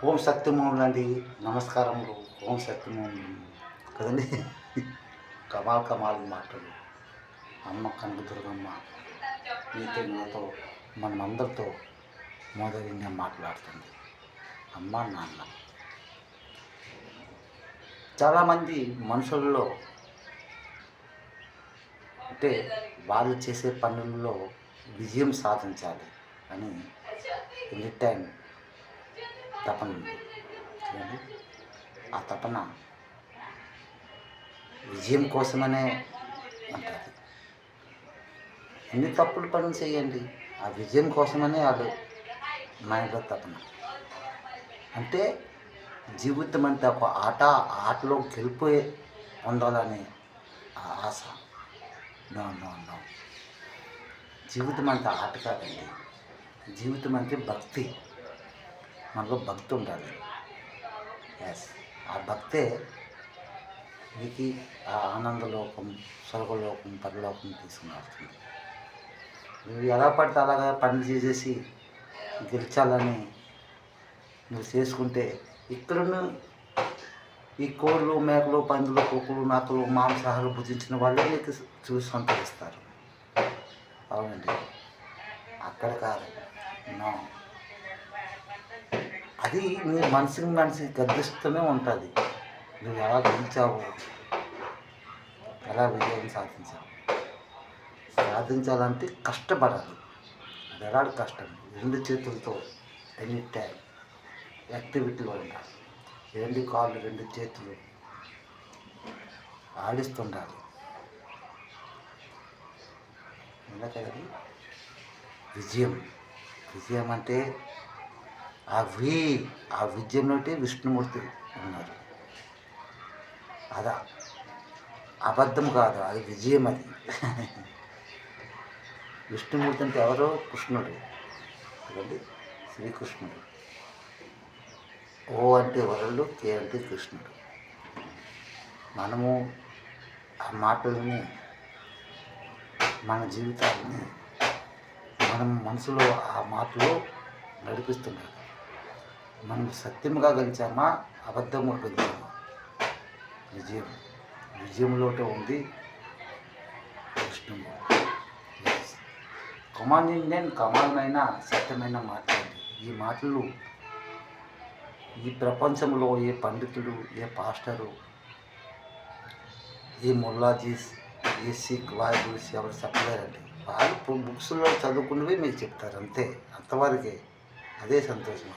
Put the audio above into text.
ఓం శక్తిమూలండి, నమస్కారములు. ఓం శక్తిమూలం కదండి. కమాల్ కమాల్ మాటలు. అమ్మ కనకదుర్గమ్మ మీతో నాతో మనమందరితో మోదరింగా మాట్లాడుతుంది. అమ్మ నాన్న చాలామంది మనుషుల్లో అంటే వాళ్ళు చేసే పనుల్లో విజయం సాధించాలి అని ఎనీ టైం తపన ఉంది. ఆ తపన విజయం కోసమనే ఉంటుంది. ఎన్ని తప్పులు పనులు చేయండి, ఆ విజయం కోసమనే వాళ్ళు మైండ్లో తపన. అంటే జీవితం అంటే ఒక ఆటలో గెలిపోయి పొందాలనే ఆశ. నో నో నో జీవితం అంటే ఆట కాదండి. జీవితం అంటే భక్తి. మనలో భక్తి ఉండాలి. ఎస్, ఆ భక్తే మీకు ఆ ఆనందలోకం, స్వర్గలోకం, పరలోకం తీసుకుని వస్తుంది. నువ్వు ఎలా పడితే అలాగా పనులు చేసేసి గెలిచాలని నువ్వు చేసుకుంటే ఇక్కడున్న ఈ కోళ్ళు, మేకలు, పందులు, కుక్కలు, నక్కలు, మాంసాహాలు భుజించిన వాళ్ళే నీకు చూసి సంతరిస్తారు. అవునండి, అక్కడ కాదు. నో, అది నీ మనిషికి గర్దిస్తూనే ఉంటుంది. నువ్వు ఎలా గెలిచావు, ఎలా విజయం సాధించాలంటే కష్టపడాలి. అది ఎలాంటి కష్టం? 2 చేతులతో ఎనీ టైం యాక్టివిటీలో ఉండాలి. 2 కాళ్ళు, 2 చేతులు ఆడిస్తుండాలి. ఎందుకంటే విజయం అంటే ఆ విజయంలోనే విష్ణుమూర్తి ఉన్నారు. అది అబద్ధం కాదు, అది విజయం. అది విష్ణుమూర్తి అంటే ఎవరో కృష్ణుడు కదండి, శ్రీకృష్ణుడు. ఓ అంటే వరల్డ్, కే అంటే కృష్ణుడు. మనము ఆ మాటలని, మన జీవితాలని మనం మనసులో ఆ మాటలో నడిపిస్తున్నాడు. మనం సత్యముగా గెలిచామా, అబద్ధముగా గెలిచామా? విజయంలోనే ఉంది విష్ణువు. కమాలమైన సత్యమైన మాట్లాడి ఈ మాటలు ఈ ప్రపంచంలో ఏ పండితుడు, ఏ పాస్టరు, ఏ ముల్లాజీస్, ఏ సిక్ వాయిస్ ఎవరు చెప్పలేరండి. వాళ్ళు బుక్స్లో చదువుకున్నవి మీకు చెప్తారు, అంతే. అంతవరకే. అదే సంతోషం.